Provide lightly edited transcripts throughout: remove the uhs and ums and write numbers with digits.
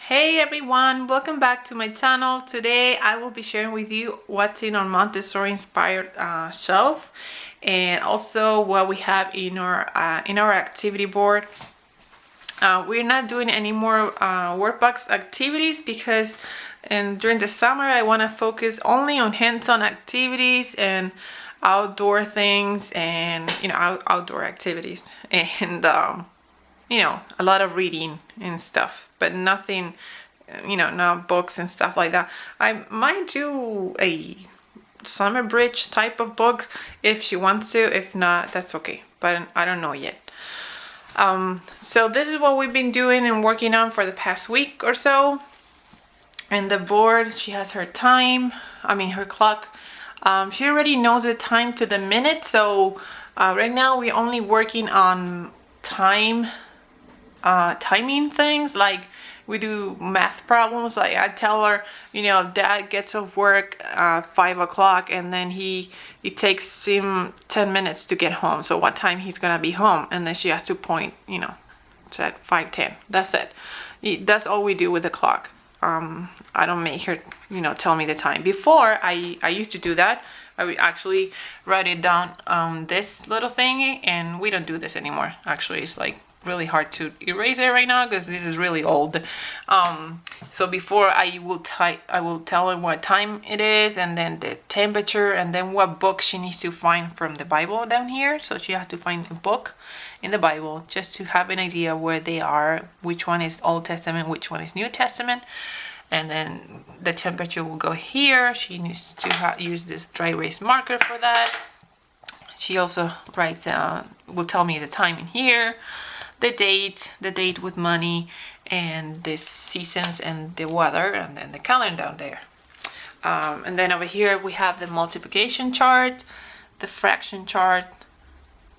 Hey everyone, welcome back to my channel. Today I will be sharing with you what's in our Montessori inspired shelf, and also what we have in our activity board. We're not doing any more workbox activities because during the summer I want to focus only on hands-on activities and outdoor things, and outdoor activities, and a lot of reading and stuff, but nothing, not books and stuff like that. I might do a summer bridge type of books if she wants to. If not, that's okay, but I don't know yet. So this is what we've been doing and working on for the past week or so. And the board, she has her time, her clock. She already knows the time to the minute, so right now we're only working on timing things. Like we do math problems. Like I tell her, dad gets off work 5 o'clock, and then it takes him 10 minutes to get home, so what time he's gonna be home, and then she has to point, it's at 5:10. That's it. That's all we do with the clock. I don't make her tell me the time. Before I used to do that. I would actually write it down on this little thingy, and we don't do this anymore. Actually, it's like really hard to erase it right now because this is really old. So before I will tell her what time it is, and then the temperature, and then what book she needs to find from the Bible down here. So she has to find a book in the Bible just to have an idea where they are, which one is Old Testament, which one is New Testament. And then the temperature will go here. She needs to use this dry erase marker for that. She also writes will tell me the time in here, the date with money, and the seasons and the weather, and then the calendar down there. And then over here we have the multiplication chart, the fraction chart,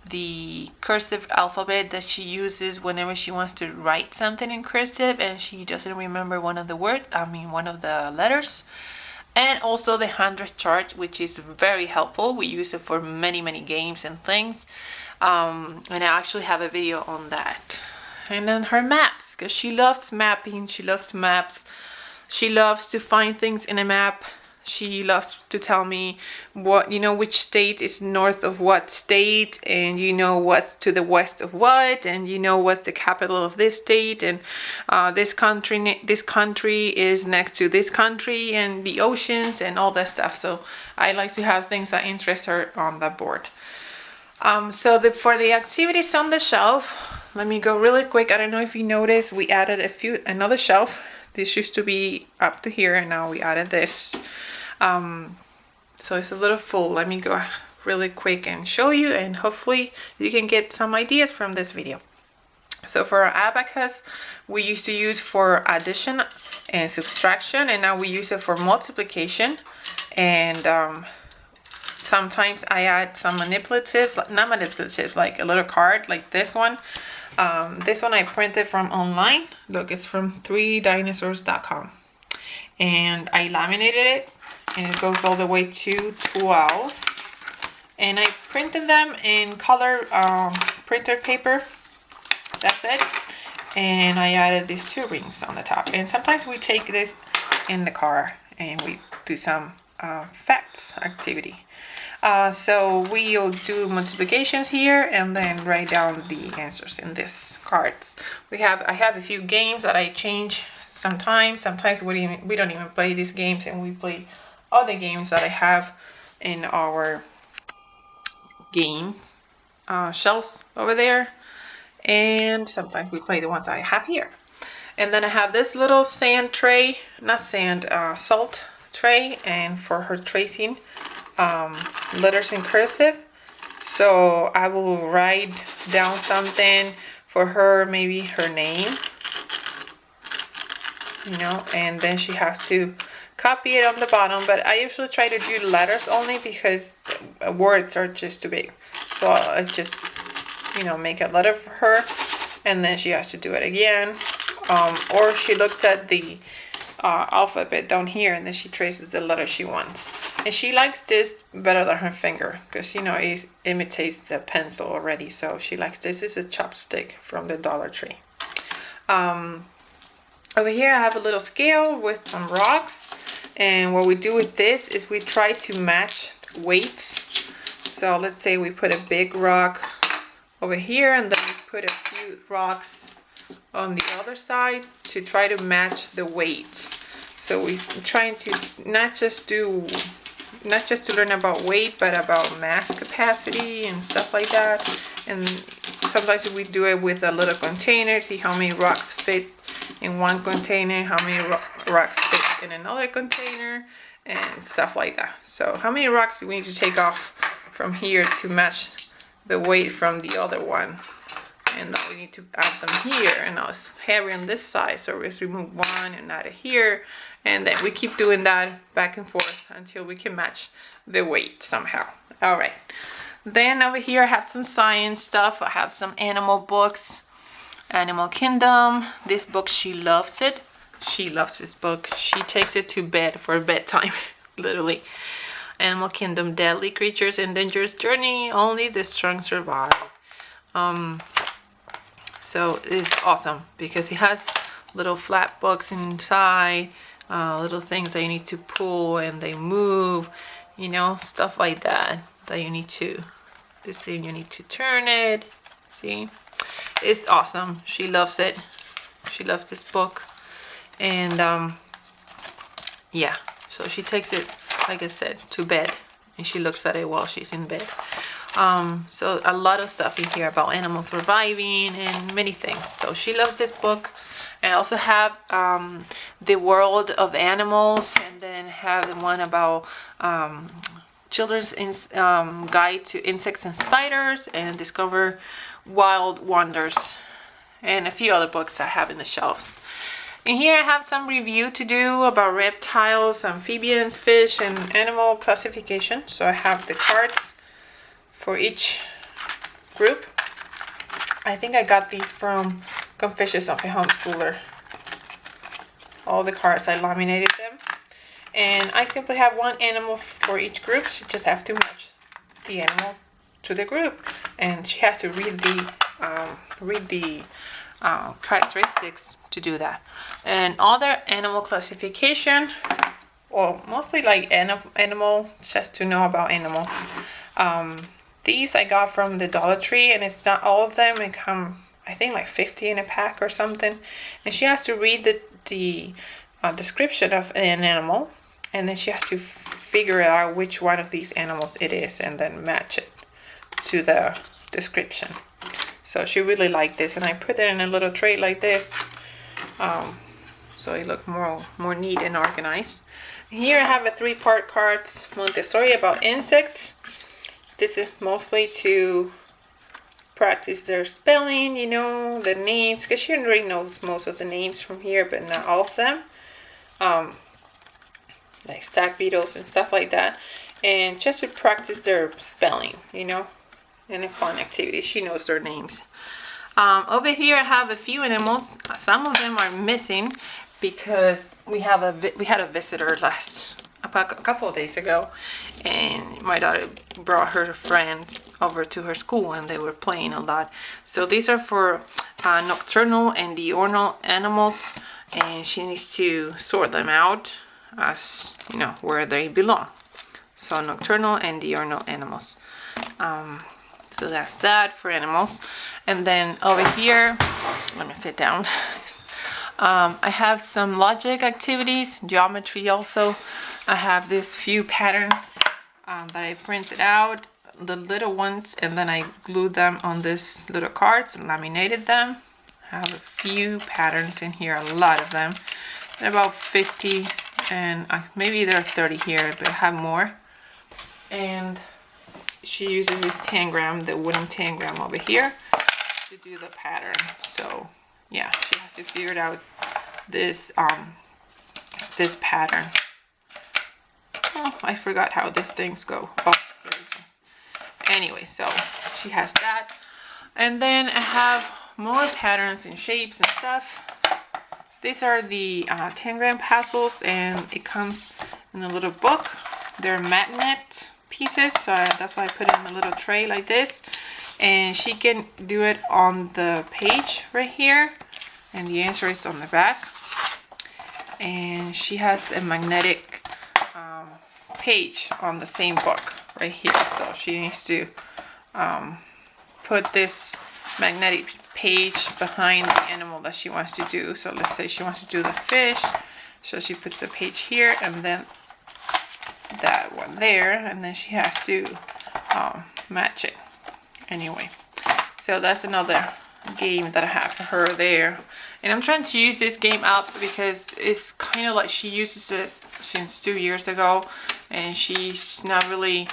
the cursive alphabet that she uses whenever she wants to write something in cursive and she doesn't remember one of the letters. And also the hundredth chart, which is very helpful. We use it for many games and things. And I actually have a video on that. And then her maps, because she loves mapping, she loves maps. She loves to find things in a map. She loves to tell me which state is north of what state, and what's to the west of what, and what's the capital of this state, and this country is next to this country, and the oceans and all that stuff. So I like to have things that interest her on that board. For the activities on the shelf, let me go really quick. I don't know if you noticed, we added another shelf. This used to be up to here, and now we added this. So it's a little full. Let me go really quick and show you, and hopefully you can get some ideas from this video. So for our abacus, we used to use for addition and subtraction, and now we use it for multiplication. And sometimes I add some manipulatives, not manipulatives, like a little card like this one. This one I printed from online. Look, it's from 3dinosaurs.com, and I laminated it, and it goes all the way to 12. And I printed them in color printer paper. That's it. And I added these 2 rings on the top. And sometimes we take this in the car and we do some facts activity. So we'll do multiplications here and then write down the answers in these cards. I have a few games that I change sometimes. Sometimes we don't even play these games, and we play other games that I have in our games shelves over there. And sometimes we play the ones I have here. And then I have this little salt tray, and for her tracing letters in cursive. So I will write down something for her, maybe her name, and then she has to copy it on the bottom. But I usually try to do letters only because words are just too big. So I just make a letter for her, and then she has to do it again, or she looks at the alphabet down here, and then she traces the letter she wants. And she likes this better than her finger because it imitates the pencil already. So she likes this. This is a chopstick from the Dollar Tree. Over here I have a little scale with some rocks, and what we do with this is we try to match weights. So let's say we put a big rock over here, and then we put a few rocks on the other side to try to match the weight. So we're trying to not just to learn about weight, but about mass capacity and stuff like that. And sometimes we do it with a little container, see how many rocks fit in one container, how many rocks fit in another container, and stuff like that. So how many rocks do we need to take off from here to match the weight from the other one? And now we need to add them here, and now it's heavy on this side, so let's remove one and add it here, and then we keep doing that back and forth until we can match the weight somehow. All right, then over here I have some science stuff. I have some animal books. Animal Kingdom, this book, she loves it. She loves this book. She takes it to bed for bedtime, literally. Animal Kingdom, Deadly Creatures and Dangerous Journey, Only the Strong Survive. So it's awesome because it has little flat books inside, little things that you need to pull and they move, you know, stuff like that you need to, this thing you need to turn it, see? It's awesome. She loves it. She loves this book. And yeah, so she takes it, like I said, to bed, and she looks at it while she's in bed. So a lot of stuff in here about animal surviving and many things. So she loves this book. I also have The World of Animals, and then have the one about Children's Guide to Insects and Spiders, and Discover Wild Wonders, and a few other books I have in the shelves. And here I have some review to do about reptiles, amphibians, fish, and animal classification. So I have the cards for each group. I think I got these from Confessions of a Homeschooler. All the cards, I laminated them. And I simply have one animal for each group. She just have to match the animal to the group, and she has to read the characteristics to do that. And other animal classification, or mostly like animal, just to know about animals. These I got from the Dollar Tree, and it's not all of them. It come, I think, like 50 in a pack or something. And she has to read the description of an animal, and then she has to figure out which one of these animals it is, and then match it to the description. So she really liked this, and I put it in a little tray like this, so it looked more neat and organized. Here I have a 3-part cards Montessori about insects. This is mostly to practice their spelling, you know, the names, because she already knows most of the names from here, but not all of them. Like stag beetles and stuff like that, and just to practice their spelling, you know, and a fun activity. She knows their names. Over here I have a few animals. Some of them are missing because we had a visitor a couple of days ago, and my daughter brought her friend over to her school, and they were playing a lot. So these are for nocturnal and diurnal animals, and she needs to sort them out as, you know, where they belong. So nocturnal and diurnal animals. So that's that for animals. And then over here, let me sit down. I have some logic activities, geometry also. I have these few patterns that I printed out, the little ones, and then I glued them on this little cards and laminated them. I have a few patterns in here, a lot of them. They're about 50, and maybe there are 30 here, but I have more. And she uses this Tangram, the wooden Tangram over here, to do the pattern. So yeah, she has to figure out this this pattern. Oh, I forgot how these things go. Oh, there it goes. Anyway, so she has that. And then I have more patterns and shapes and stuff. These are the Tangram Puzzles, and it comes in a little book. They're magnet pieces, so that's why I put it in a little tray like this. And she can do it on the page right here, and the answer is on the back. and she has a magnetic page on the same book right here. So she needs to put this magnetic page behind the animal that she wants to do. So let's say she wants to do the fish. So she puts the page here and then that one there, and then she has to match it anyway. So that's another game that I have for her there. And I'm trying to use this game up because it's kind of like she uses it since 2 years ago and she's not really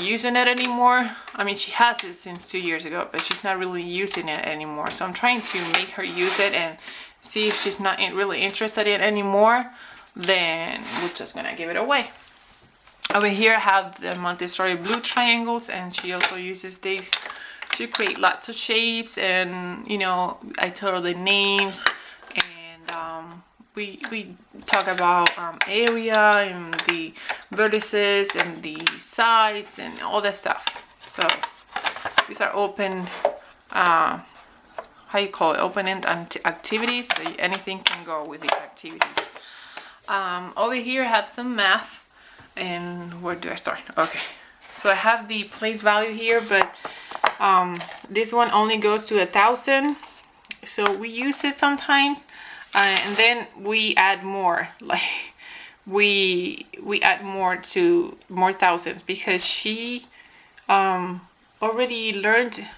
using it anymore. I mean, she has it since 2 years ago, but she's not really using it anymore. So I'm trying to make her use it, and see if she's not really interested in it anymore, then we're just gonna give it away. Over here I have the Montessori blue triangles, and she also uses these to create lots of shapes, and you know, I tell her the names, and we talk about area and the vertices and the sides and all that stuff. So these are open, how you call it, open-end activities, so anything can go with these activities. Over here I have some math, and where do I start? Okay, so I have the place value here, but this one only goes to 1,000, so we use it sometimes, and then we add more, like we add more thousands, because she already learned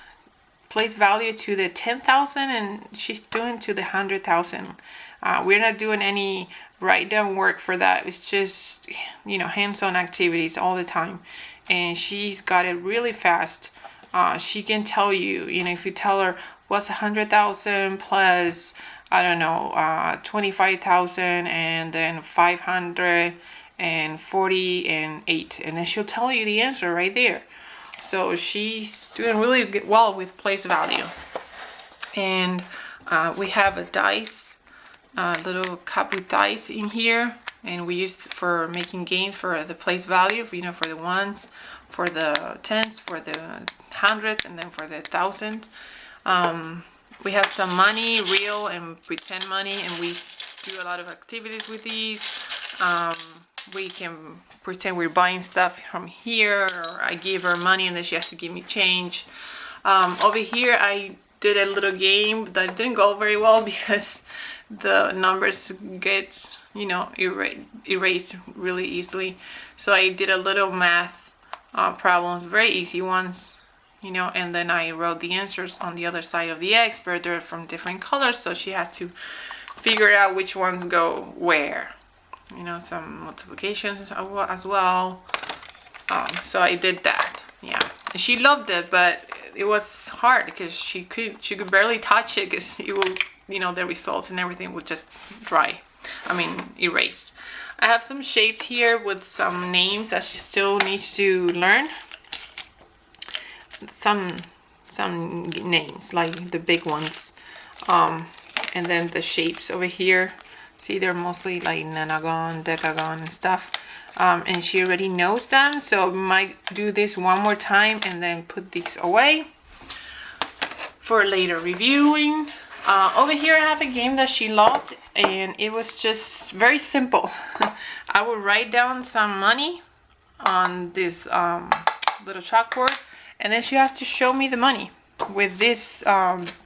place value to the 10,000 and she's doing to the 100,000. We're not doing any write down work for that. It's just, you know, hands-on activities all the time, and she's got it really fast. She can tell you, you know, if you tell her what's 100,000 plus, I don't know, 25,000 and then 540 and 8, and then she'll tell you the answer right there. So she's doing really well with place value. And we have a dice, little cup with dice in here, and we use it for making games for the place value, you know, for the ones, for the tens, for the hundreds, and then for the thousands. We have some money, real and pretend money, and we do a lot of activities with these. We can pretend we're buying stuff from here, or I give her money and then she has to give me change. Over here I did a little game that didn't go very well because the numbers get, you know, erased really easily. So I did a little math problems, very easy ones, you know, and then I wrote the answers on the other side of the X, but they're from different colors, so she had to figure out which ones go where. You know, some multiplications as well. So I did that, yeah. And she loved it, but it was hard because she could barely touch it because it will, you know, the results and everything would just erase. I have some shapes here with some names that she still needs to learn. Some names, like the big ones, and then the shapes over here. See, they're mostly like nanagon, decagon, and stuff. And she already knows them, so we might do this one more time and then put these away for later reviewing. Over here I have a game that she loved, and it was just very simple. I would write down some money on this little chalkboard, and then she has to show me the money with these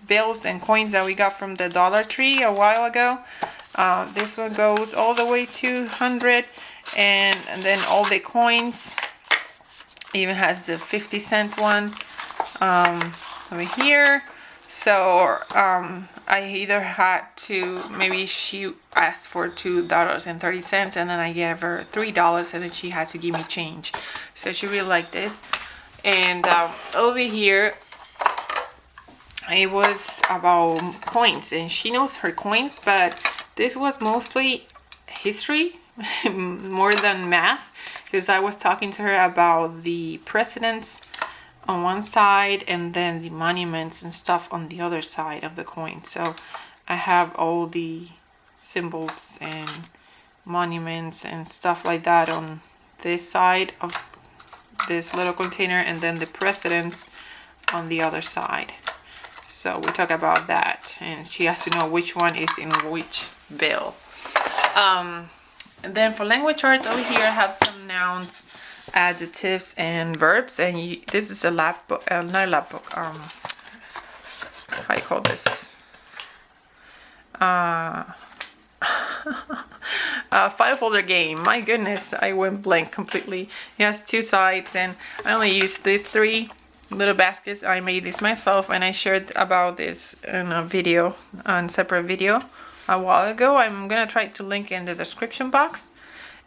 bills and coins that we got from the Dollar Tree a while ago. This one goes all the way to 100, and then all the coins, even has the 50-cent one over here. So I either had to, maybe she asked for $2.30 and then I gave her $3 and then she had to give me change. So she really liked this. And over here it was about coins, and she knows her coins, but this was mostly history more than math, because I was talking to her about the presidents on one side and then the monuments and stuff on the other side of the coin. So I have all the symbols and monuments and stuff like that on this side of this little container, and then the presidents on the other side. So we talk about that, and she has to know which one is in which bill. And then for language arts over here, I have some nouns, adjectives, and verbs. And this is a lab book, not a lab book. How do you call this? File folder game. My goodness, I went blank completely. It has 2 sides, and I only used these 3 little baskets. I made these myself, and I shared about this in a video, on separate video a while ago. I'm gonna try to link in the description box.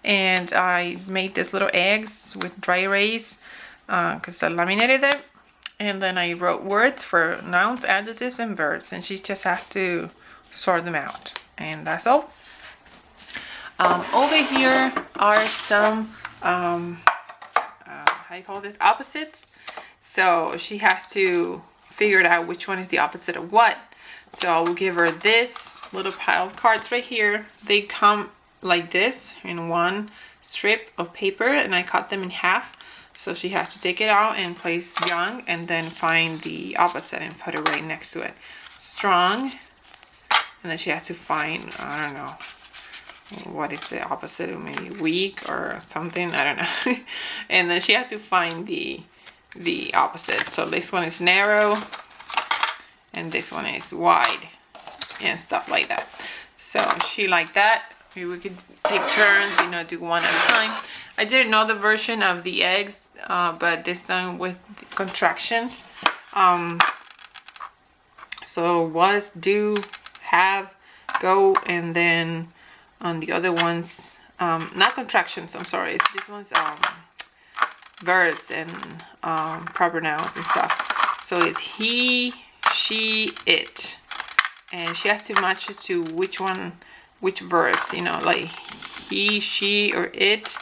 And I made these little eggs with dry erase because I laminated them. And then I wrote words for nouns, adjectives, and verbs, and she just has to sort them out. And that's all. Over here are some how you call this, opposites. So she has to figure out which one is the opposite of what. So I will give her this little pile of cards right here. They come like this in one strip of paper, and I cut them in half. So she has to take it out and place young, and then find the opposite and put it right next to it. Strong, and then she has to find, I don't know, what is the opposite of maybe weak or something, I don't know. And then she has to find the opposite. So this one is narrow, and this one is wide, and stuff like that. So she liked that. We could take turns, you know, do one at a time. I did another version of the eggs, but this time with contractions. So was, do, have, go, and then on the other ones, not contractions, I'm sorry. This one's verbs and proper nouns and stuff. So it's he, she, it. And she has to match it to which verbs, you know, like he, she, or it,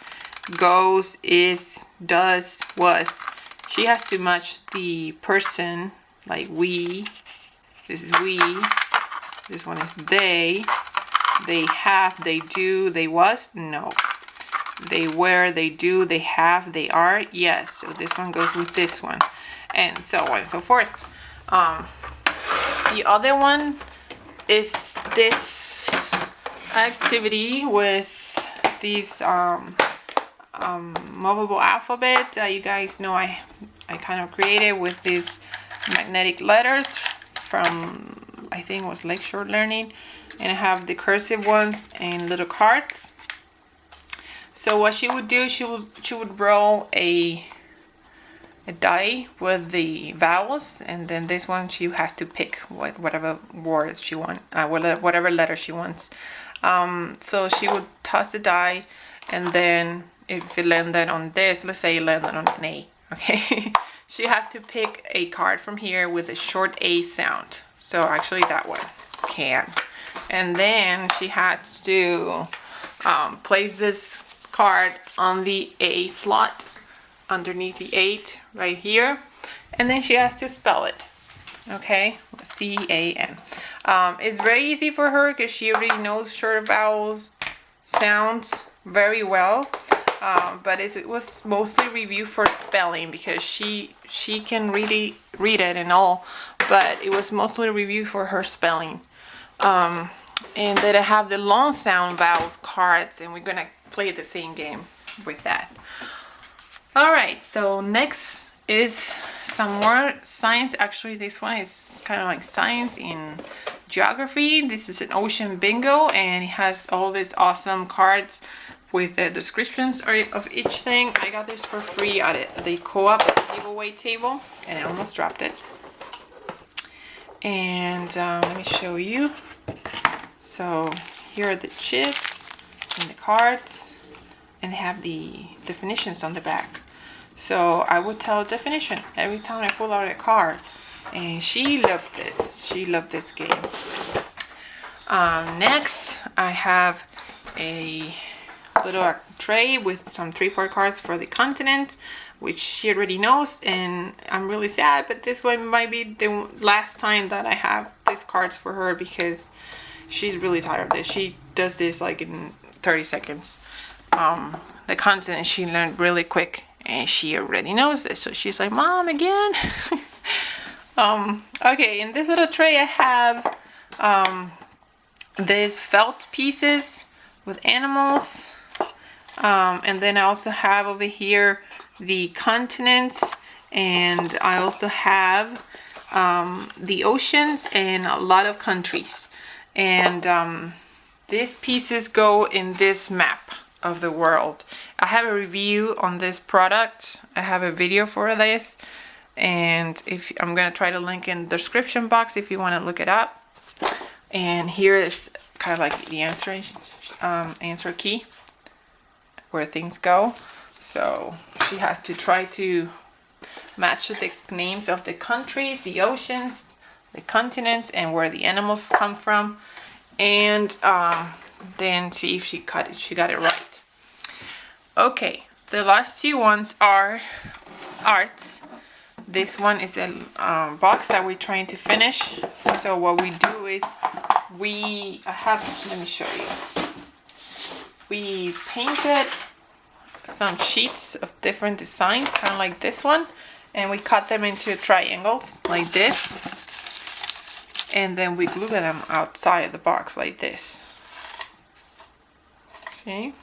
goes, is, does, was. She has to match the person, like we. This is we. This one is they. They have, they do, they was, no. They were, they do, they have, they are, yes. So this one goes with this one, and so on and so forth. The other one is this activity with these Momoko Alphabet. You guys know I kind of created with these magnetic letters from, I think it was Lakeshore Learning, and I have the cursive ones and little cards. So what she would do, she would roll a die with the vowels, and then this one she has to pick whatever words she wants, whatever letter she wants. So she would toss the die, and then if it landed on this, let's say it landed on an A, okay? She has to pick a card from here with a short A sound. So actually that one can. And then she has to place this card on the A slot underneath the 8 right here, and then she has to spell it. Okay, C-A-N. It's very easy for her because she already knows short vowels sounds very well, but it was mostly review for spelling because she can really read it and all, but it was mostly review for her spelling. And then I have the long sound vowels cards, and we're gonna play the same game with that. Alright, so next is some more science. Actually, this one is kind of like science in geography. This is an ocean bingo, and it has all these awesome cards with the descriptions of each thing. I got this for free at the co-op giveaway table, and I almost dropped it. And let me show you. So here are the chips and the cards, and they have the definitions on the back. So I would tell a definition every time I pull out a card, and she loved this. She loved this game. Next, I have a little tray with some 3-part cards for the continent, which she already knows, and I'm really sad, but this one might be the last time that I have these cards for her because she's really tired of this. She does this like in 30 seconds. The continent she learned really quick, and she already knows this, so she's like, Mom, again? Okay, in this little tray I have these felt pieces with animals. And then I also have over here the continents, and I also have the oceans and a lot of countries. And these pieces go in this map of the world. I have a review on this product. I have a video for this, and if I'm gonna try to link in the description box if you want to look it up. And here is kind of like the answer key where things go. So she has to try to match the names of the countries, the oceans, the continents, and where the animals come from, and then see if she got it right. Okay, the last two ones are arts. This one is a box that we're trying to finish. So what we do is let me show you. We painted some sheets of different designs, kind of like this one, and we cut them into triangles like this, and then we glue them outside the box like this. See?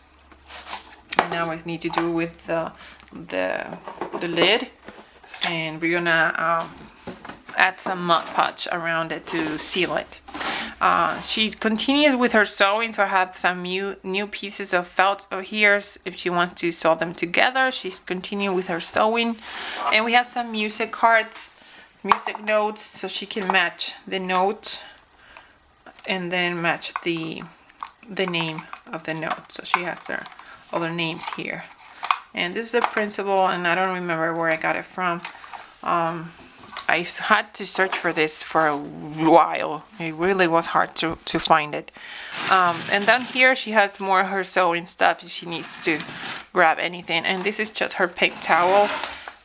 And now we need to do with the lid, and we're gonna add some Mod Podge around it to seal it. She continues with her sewing, so I have some new pieces of felt here if she wants to sew them together. She's continuing with her sewing, and we have some music cards, music notes, so she can match the note and then match the name of the note. So she has their other names here. And this is a principle, and I don't remember where I got it from. I had to search for this for a while. It really was hard to find it. And down here she has more of her sewing stuff if she needs to grab anything. And this is just her pink towel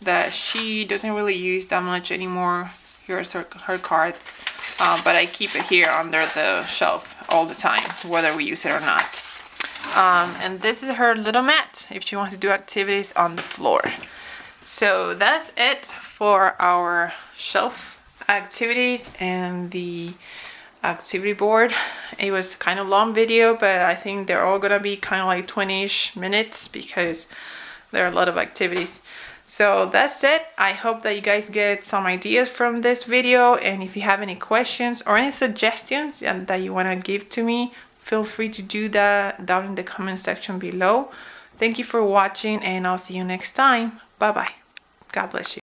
that she doesn't really use that much anymore. Here's her cards. But I keep it here under the shelf all the time, whether we use it or not. And this is her little mat if she wants to do activities on the floor. So that's it for our shelf activities and the activity board. It was kind of long video, but I think they're all gonna be kind of like 20-ish minutes because there are a lot of activities. So that's it. I hope that you guys get some ideas from this video, and if you have any questions or any suggestions that you want to give to me, feel free to do that down in the comment section below. Thank you for watching, and I'll see you next time. Bye bye. God bless you.